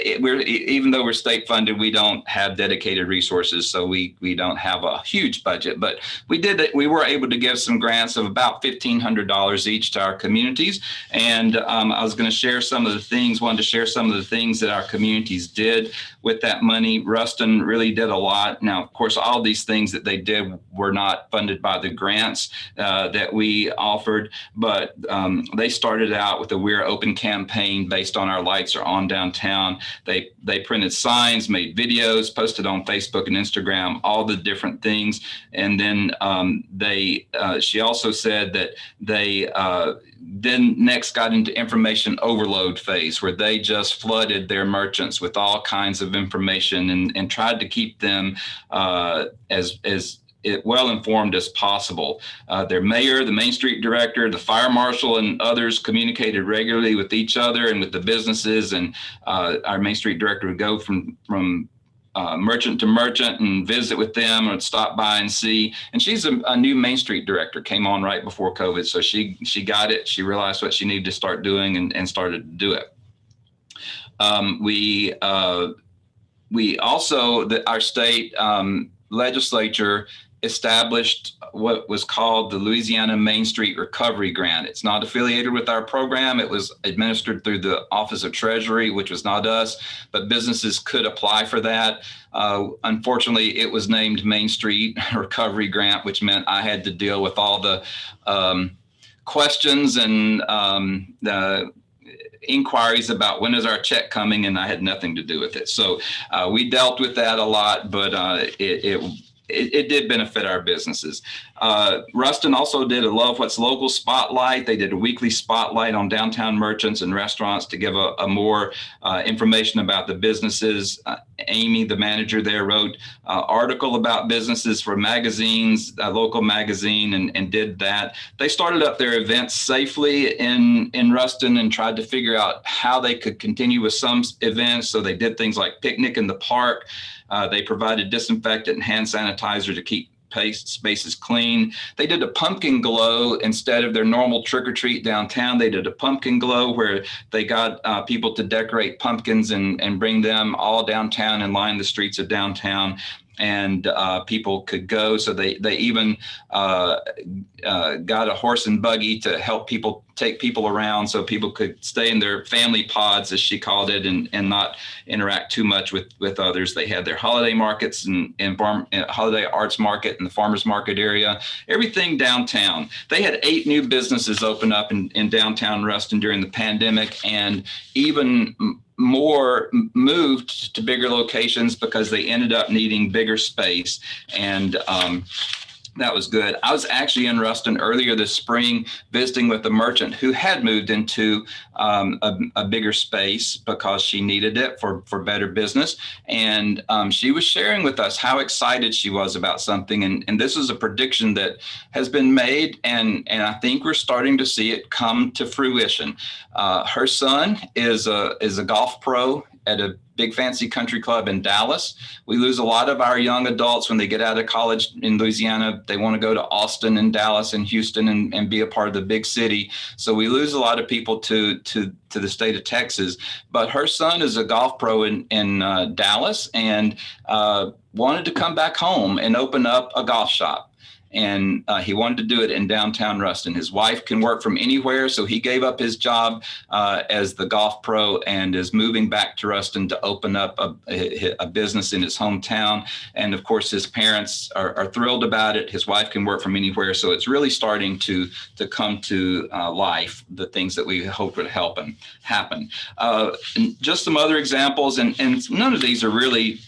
Even though we're state funded, we don't have dedicated resources, so we don't have a huge budget. But we were able to give some grants of about $1,500 each to our communities. And I was going to share some of the things. Wanted to share some of the things that our communities did with that money. Ruston really did a lot. Now, of course, all these things that they did were not funded by the grants that we offered, but they started out with a We're Open campaign based on Our Lights Are On Downtown. They printed signs, made videos, posted on Facebook and Instagram, all the different things. And then she also said that they then next got into information overload phase, where they just flooded their merchants with all kinds of information and tried to keep them as well informed as possible. Their mayor, the Main Street director, the fire marshal, and others communicated regularly with each other and with the businesses. And our Main Street director would go from merchant to merchant and visit with them or stop by and see. And she's a new Main Street director, came on right before COVID. So she got it. She realized what she needed to start doing and started to do it. We also, our state legislature established what was called the Louisiana Main Street Recovery Grant. It's not affiliated with our program. It was administered through the Office of Treasury, which was not us, but businesses could apply for that. Unfortunately, it was named Main Street Recovery Grant, which meant I had to deal with all the questions and inquiries about when is our check coming, and I had nothing to do with it. So we dealt with that a lot, but it did benefit our businesses. Ruston also did a Love What's Local spotlight. They did a weekly spotlight on downtown merchants and restaurants to give a more information about the businesses. Amy, the manager there, wrote an article about businesses for magazines, a local magazine, and did that. They started up their events safely in Ruston and tried to figure out how they could continue with some events. So they did things like picnic in the park. They provided disinfectant and hand sanitizer to keep spaces clean. They did a pumpkin glow instead of their normal trick or treat downtown. They did a pumpkin glow where they got people to decorate pumpkins and bring them all downtown and line the streets of downtown. And people could go. So they even got a horse and buggy to help take people around so people could stay in their family pods, as she called it, and not interact too much with others. They had their holiday markets and holiday arts market and the farmers market area, everything downtown. They had 8 new businesses open up in downtown Ruston during the pandemic, and even more moved to bigger locations because they ended up needing bigger space. And that was good. I was actually in Ruston earlier this spring visiting with a merchant who had moved into a bigger space because she needed it for better business. And she was sharing with us how excited she was about something. And this is a prediction that has been made, and I think we're starting to see it come to fruition. Her son is a golf pro at a big fancy country club in Dallas. We lose a lot of our young adults when they get out of college in Louisiana. They want to go to Austin and Dallas and Houston and be a part of the big city. So we lose a lot of people to the state of Texas. But her son is a golf pro in Dallas and wanted to come back home and open up a golf shop. And he wanted to do it in downtown Ruston. His wife can work from anywhere, so he gave up his job as the golf pro and is moving back to Ruston to open up a business in his hometown. And of course, his parents are thrilled about it. His wife can work from anywhere, so it's really starting to come to life, the things that we hope would happen. And just some other examples, and none of these are really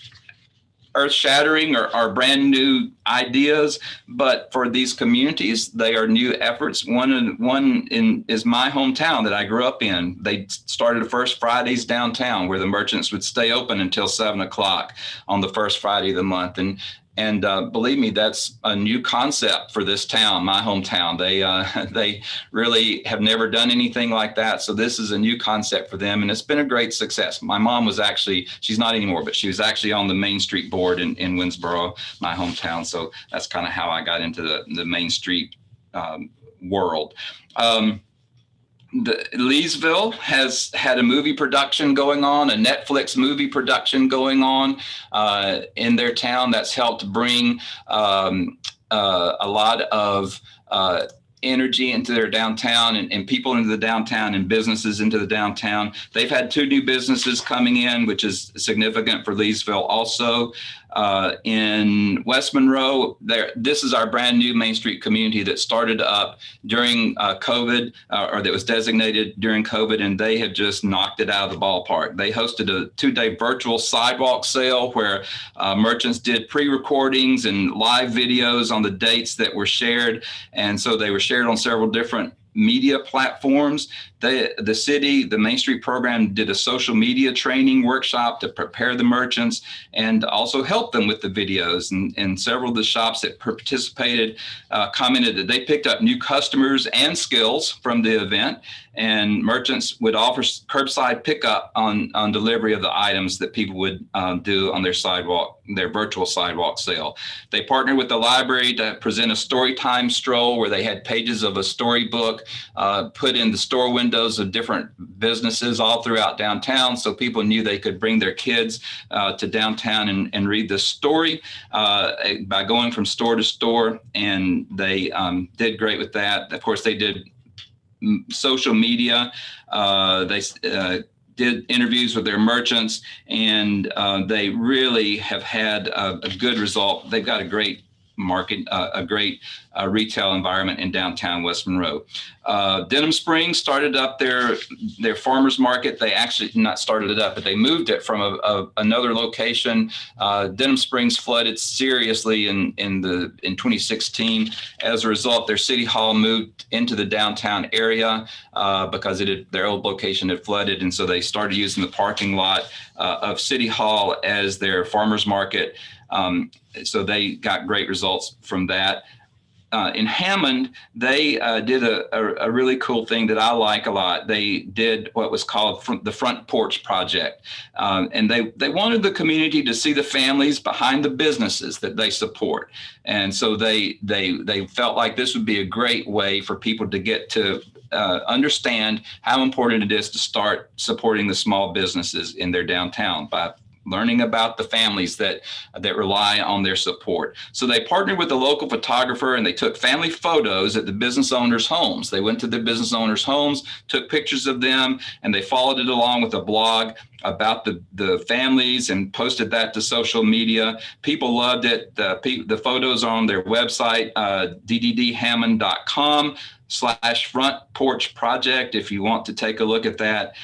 earth-shattering or brand new ideas, but for these communities, they are new efforts. One is my hometown that I grew up in. They started the first Fridays downtown where the merchants would stay open until 7 o'clock on the first Friday of the month. And believe me, that's a new concept for this town, my hometown. They really have never done anything like that. So this is a new concept for them, and it's been a great success. My mom was actually, she's not anymore, but she was actually on the Main Street board in Winsboro, my hometown. So that's kind of how I got into the Main Street world. Leesville has had a movie production going on, a Netflix movie production going on in their town that's helped bring a lot of energy into their downtown and people into the downtown and businesses into the downtown. They've had 2 new businesses coming in, which is significant for Leesville also. In West Monroe, this is our brand new Main Street community that started up during COVID, or that was designated during COVID, and they have just knocked it out of the ballpark. They hosted a 2-day virtual sidewalk sale where merchants did pre-recordings and live videos on the dates that were shared, and so they were shared on several different media platforms. The city, the Main Street program did a social media training workshop to prepare the merchants and also help them with the videos. And several of the shops that participated commented that they picked up new customers and skills from the event. And merchants would offer curbside pickup on delivery of the items that people would do on their virtual sidewalk sale. They partnered with the library to present a story time stroll where they had pages of a storybook put in the store windows of different businesses all throughout downtown, so people knew they could bring their kids to downtown and read the story by going from store to store. And they did great with that. Of course, they did social media. They did interviews with their merchants, and they really have had a good result. They've got a great market, a great retail environment in downtown West Monroe. Denham Springs started up their farmers market. They actually not started it up, but they moved it from another location. Denham Springs flooded seriously in 2016. As a result, their city hall moved into the downtown area because their old location had flooded, and so they started using the parking lot of City Hall as their farmers market. So they got great results from that. In Hammond, they did a really cool thing that I like a lot. They did what was called the Front Porch Project. And they wanted the community to see the families behind the businesses that they support. And so they felt like this would be a great way for people to get to understand how important it is to start supporting the small businesses in their downtown by learning about the families that rely on their support. So they partnered with a local photographer and they took family photos at the business owners' homes. They went to the business owners' homes, took pictures of them, and they followed it along with a blog about the families and posted that to social media. People loved it. The photos are on their website, dddhammond.com/front porch project if you want to take a look at that.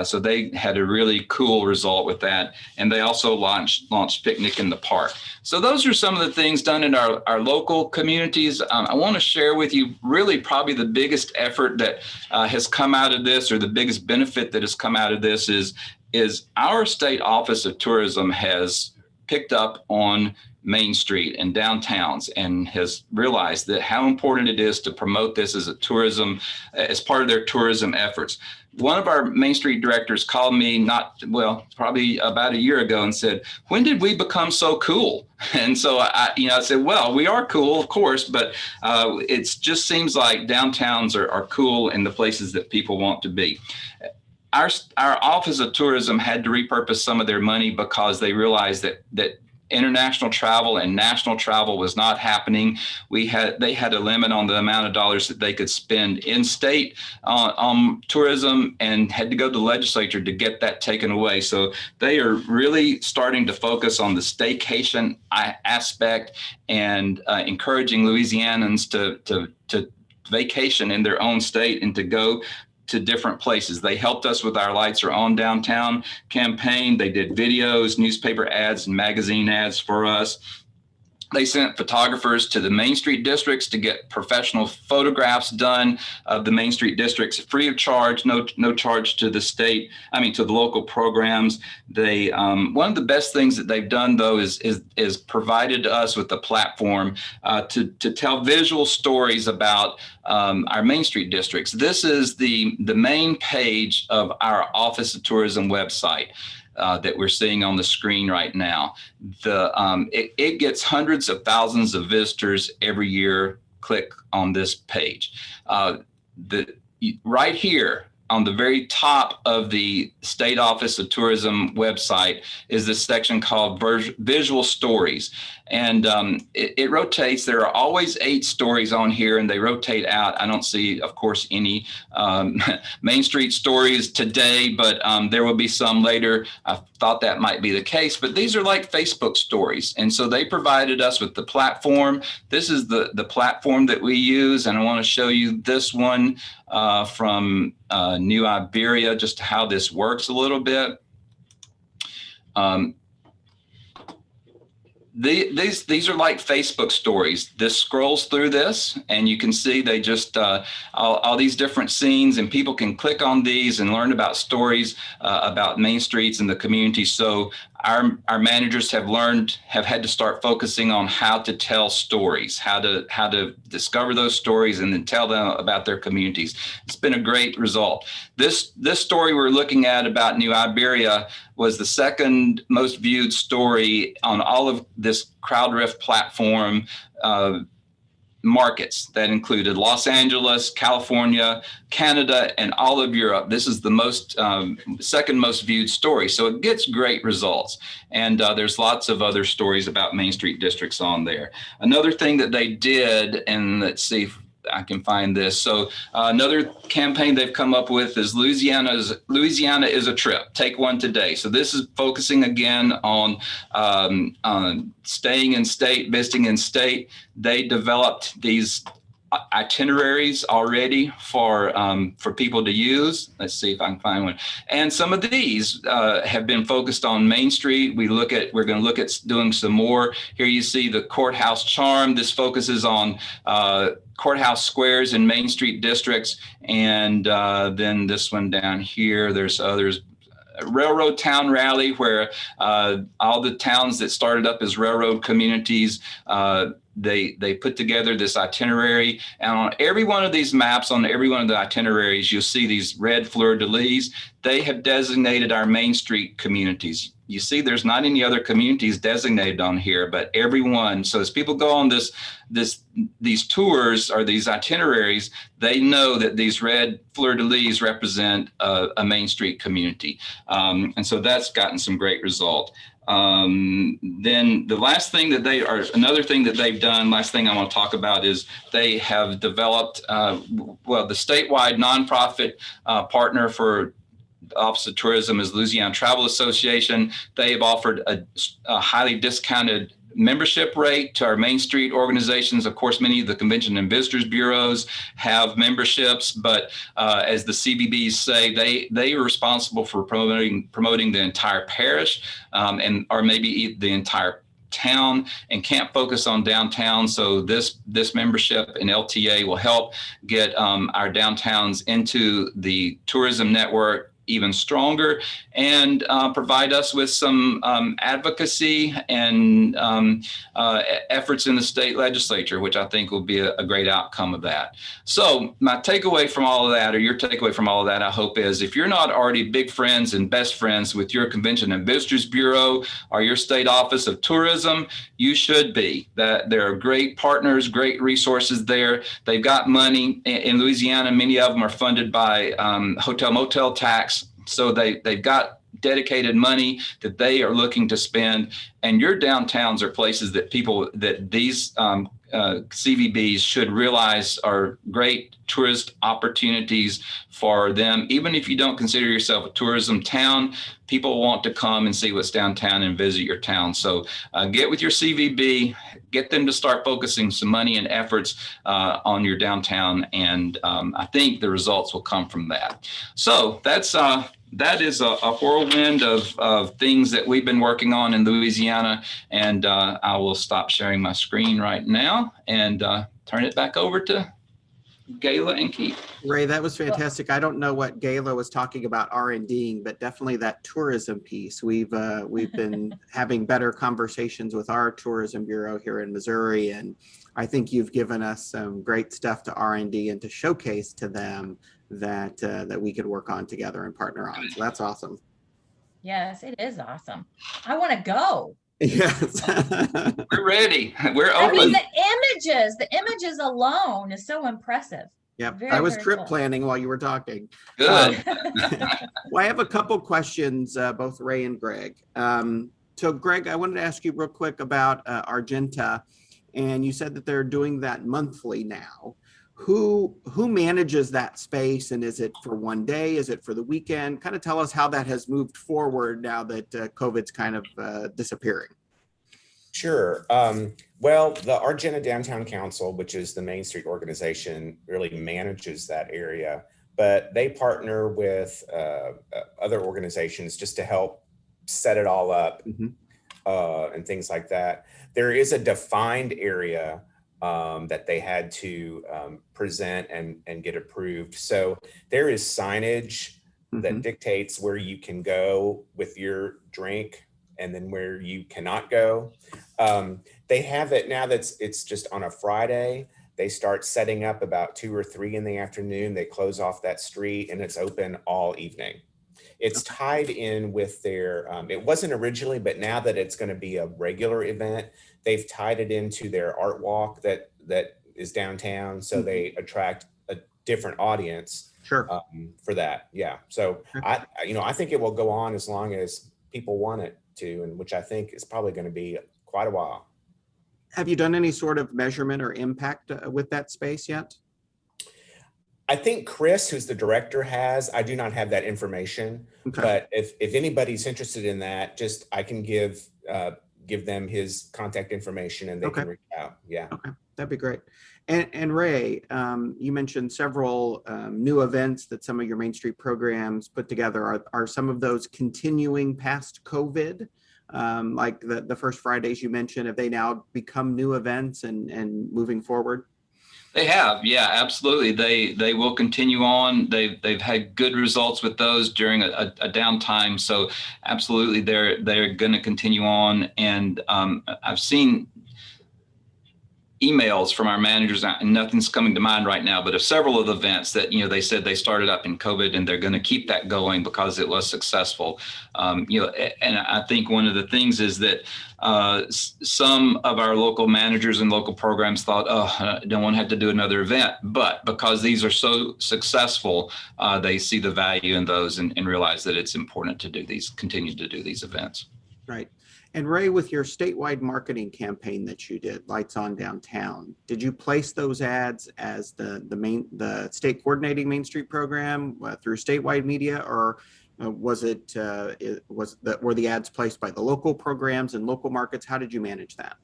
So they had a really cool result with that. And they also launched Picnic in the Park. So those are some of the things done in our local communities. I want to share with you really probably the biggest effort that has come out of this, or the biggest benefit that has come out of this is our state office of tourism has picked up on Main Street and downtowns and has realized that how important it is to promote this as as part of their tourism efforts. One of our Main Street directors called me probably about a year ago and said, when did we become so cool? And so I said, well, we are cool, of course, but it just seems like downtowns are cool in the places that people want to be. Our Office of Tourism had to repurpose some of their money because they realized that international travel and national travel was not happening. They had a limit on the amount of dollars that they could spend in state on tourism, and had to go to the legislature to get that taken away. So they are really starting to focus on the staycation aspect and encouraging Louisianans to vacation in their own state and to go to different places. They helped us with our Lights Are On Downtown campaign. They did videos, newspaper ads, and magazine ads for us. They sent photographers to the Main Street districts to get professional photographs done of the Main Street districts free of charge, no charge to the to the local programs. They one of the best things that they've done though is provided us with a platform to tell visual stories about our Main Street districts. This is the main page of our Office of Tourism website. That we're seeing on the screen right now. It gets hundreds of thousands of visitors every year. Click on this page. Right here on the very top of the State Office of Tourism website is this section called Visual Stories. And it rotates. There are always 8 stories on here, and they rotate out. I don't see, of course, any Main Street stories today, but there will be some later. I thought that might be the case, but these are like Facebook stories. And so they provided us with the platform. This is the platform that we use, and I want to show you this one from New Iberia, just how this works a little bit. These are like Facebook stories. This scrolls through this, and you can see they just all these different scenes, and people can click on these and learn about stories about Main Streets and the community. So our managers have had to start focusing on how to tell stories, how to discover those stories and then tell them about their communities. It's been a great result. This story we're looking at about New Iberia was the second most viewed story on all of this CrowdRift platform markets that included Los Angeles, California, Canada, and all of Europe. This is the second most viewed story. So it gets great results. And there's lots of other stories about Main Street districts on there. Another thing that they did, and let's see, I can find this. So another campaign they've come up with is Louisiana is a trip. Take one today. So this is focusing again on staying in state, visiting in state. They developed these itineraries already for people to use. Let's see if I can find one. And some of these have been focused on Main Street. We're going to look at doing some more. Here you see the courthouse charm. This focuses on courthouse squares in Main Street districts. And then this one down here, there's others. Railroad Town Rally, where all the towns that started up as railroad communities, they put together this itinerary, and on every one of these maps, on every one of the itineraries, you'll see these red fleur-de-lis. They have designated our Main Street communities. You see, there's not any other communities designated on here, but everyone. So as people go on these tours or these itineraries, they know that these red fleur-de-lis represent a Main Street community. And so that's gotten some great result. Then the last thing that another thing that they've done, last thing I want to talk about is they have developed, the statewide nonprofit partner for Office of Tourism is Louisiana Travel Association. They've offered a highly discounted membership rate to our Main Street organizations. Of course, many of the Convention and Visitors Bureaus have memberships, but as the CVBs say, they are responsible for promoting the entire parish or maybe the entire town, and can't focus on downtown. So this membership in LTA will help get our downtowns into the tourism network even stronger, and provide us with some advocacy and efforts in the state legislature, which I think will be a great outcome of that. So my takeaway from all of that, or your takeaway from all of that, I hope is, if you're not already big friends and best friends with your Convention and Visitors Bureau or your state Office of Tourism, you should be. That there are great partners, great resources there. They've got money in Louisiana. Many of them are funded by hotel motel tax. So they've got dedicated money that they are looking to spend, and your downtowns are places that these CVBs should realize are great tourist opportunities for them. Even if you don't consider yourself a tourism town, people want to come and see what's downtown and visit your town. So get with your CVB, get them to start focusing some money and efforts on your downtown, and I think the results will come from that. So that is a whirlwind of things that we've been working on in Louisiana, and I will stop sharing my screen right now and turn it back over to Gayla and Keith.
Ray, that was fantastic. I don't know what Gayla was talking about R&Ding, but definitely that tourism piece. We've been having better conversations with our tourism bureau here in Missouri, and I think you've given us some great stuff to R&D and to showcase to them that we could work on together and partner on. So that's awesome.
Yes, it is awesome. I want to go.
Yes.
We're ready. We're open.
I mean, the images alone is so impressive.
Yep.
Very,
I was
very
trip
cool.
planning while you were talking.
Good.
Well, I have a couple questions, both Ray and Greg. So Greg, I wanted to ask you real quick about Argenta, and you said that they're doing that monthly now. Who manages that space, and is it for one day? Is it for the weekend? Kind of tell us how that has moved forward now that COVID's kind of disappearing.
Sure. Well, the Argenta Downtown Council, which is the Main Street organization, really manages that area, but they partner with other organizations just to help set it all up and things like that. There is a defined area that they had to present and get approved. So there is signage that dictates where you can go with your drink and then where you cannot go. They have it now it's just on a Friday. They start setting up about 2 or 3 in the afternoon. They close off that street and it's open all evening. It's tied in with their, it wasn't originally, but now that it's going to be a regular event, they've tied it into their art walk that is downtown. So they attract a different audience for that. Yeah. So I think it will go on as long as people want it to, and which I think is probably going to be quite a while.
Have you done any sort of measurement or impact with that space yet?
I think Chris, who's the director, has. I do not have that information,
Okay.
but if anybody's interested in that, just I can give them his contact information and they
Okay.
can reach out. Yeah.
Okay, that'd be great. And Ray, you mentioned several new events that some of your Main Street programs put together. Are some of those continuing past COVID? Like the first Fridays you mentioned, have they now become new events and moving forward?
They have, yeah, absolutely. They will continue on. They've had good results with those during a downtime. So absolutely, they're going to continue on. And I've seen emails from our managers, and nothing's coming to mind right now, but of several of the events that, they said they started up in COVID and they're going to keep that going because it was successful. And I think one of the things is that some of our local managers and local programs thought, oh, I don't want to have to do another event. But because these are so successful, they see the value in those and realize that it's important to continue to do these events.
Right. And Ray, with your statewide marketing campaign that you did, Lights On Downtown, did you place those ads as the state coordinating Main Street program through statewide media, or were the ads placed by the local programs and local markets? How did you manage that?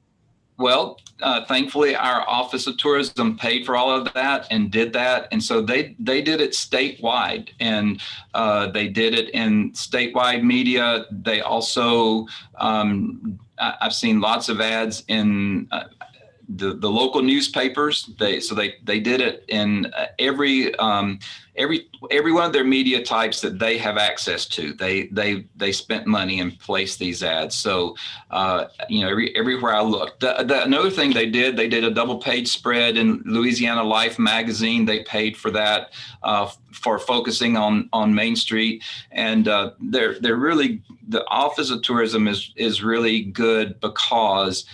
Well, thankfully, our Office of Tourism paid for all of that and did that. And so they did it statewide, and they did it in statewide media. They also, I've seen lots of ads in the local newspapers. They did it in every one of their media types that they have access to. They spent money and placed these ads. So everywhere I looked. Another thing they did a double page spread in Louisiana Life magazine. They paid for that for focusing on Main Street, and they're really, the Office of Tourism is really good because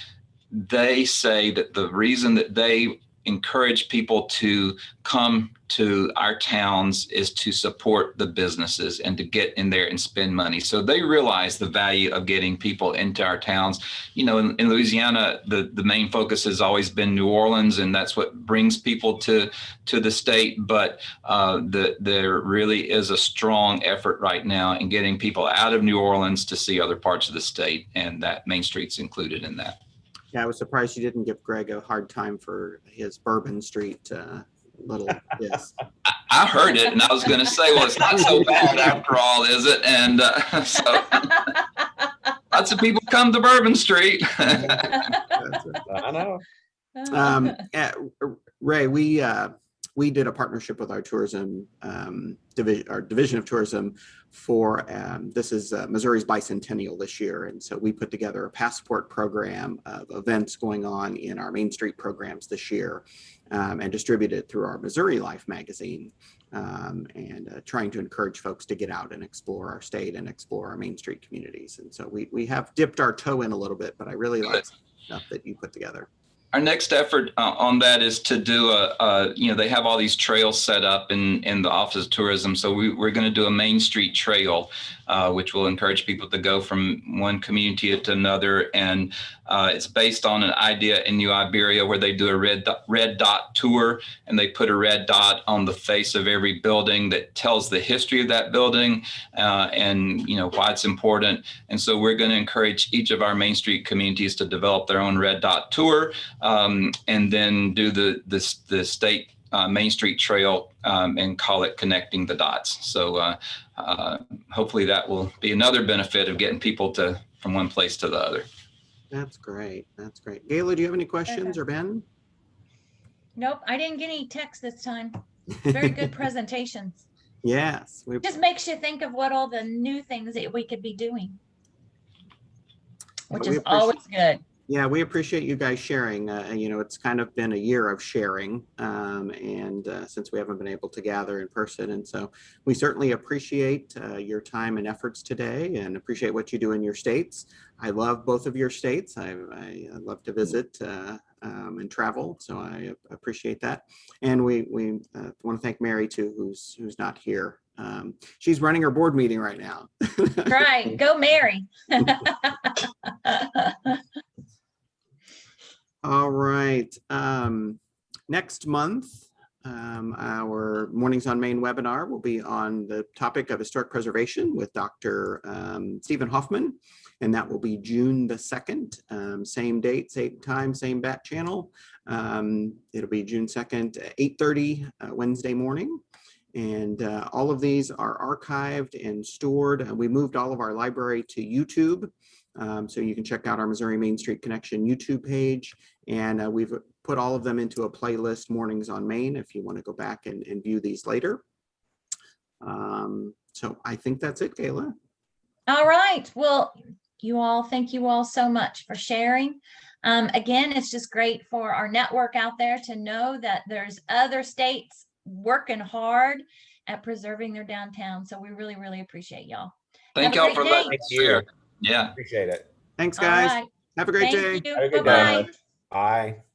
they say that the reason that they encourage people to come to our towns is to support the businesses and to get in there and spend money. So they realize the value of getting people into our towns. In Louisiana, the main focus has always been New Orleans, and that's what brings people to the state. But there really is a strong effort right now in getting people out of New Orleans to see other parts of the state, and that Main Street's included in that.
Yeah, I was surprised you didn't give Greg a hard time for his Bourbon Street little diss.
I heard it, and I was going to say, well, it's not so bad after all, is it? And so lots of people come to Bourbon Street.
I know.
Ray, we did a partnership with our tourism division of tourism for this is Missouri's bicentennial this year, and so we put together a passport program of events going on in our Main Street programs this year, and distributed it through our Missouri Life magazine, and trying to encourage folks to get out and explore our state and explore our Main Street communities. And so we have dipped our toe in a little bit, but I really like stuff that you put together.
Our next effort on that is to do they have all these trails set up in the Office of Tourism. So we're going to do a Main Street trail, which will encourage people to go from one community to another. And it's based on an idea in New Iberia where they do a red dot tour, and they put a red dot on the face of every building that tells the history of that building and why it's important. And so we're going to encourage each of our Main Street communities to develop their own red dot tour, and then do the state Main Street Trail and call it Connecting the Dots. So hopefully that will be another benefit of getting people from one place to the other.
That's great. That's great. Gayla, do you have any questions, or Ben?
Nope, I didn't get any text this time. Very good presentations.
Yes.
Just makes you think of what all the new things that we could be doing, which is always good.
Yeah, we appreciate you guys sharing. It's kind of been a year of sharing, and since we haven't been able to gather in person. And so we certainly appreciate your time and efforts today, and appreciate what you do in your states. I love both of your states. I love to visit and travel, so I appreciate that. And we want to thank Mary too, who's not here. She's running her board meeting right now.
Right, go Mary.
All right. Next month, Our Mornings on Main webinar will be on the topic of historic preservation with Dr. Stephen Hoffman, and that will be June the 2nd. Same date, same time, same bat channel. It'll be June 2nd, 8:30 Wednesday morning. And all of these are archived and stored. We moved all of our library to YouTube. So you can check out our Missouri Main Street Connection YouTube page. And we've put all of them into a playlist, Mornings on Main, if you want to go back and view these later. So I think that's it, Kayla.
All right. Well, thank you all so much for sharing. Again, it's just great for our network out there to know that there's other states working hard at preserving their downtown. So we really, really appreciate y'all.
Thank
Have a
y'all for
great
letting
day.
us share. Yeah.
Appreciate it.
Thanks,
All
guys.
right.
Have a great day.
Thank you.
Have a good
Bye-bye.
day. Bye.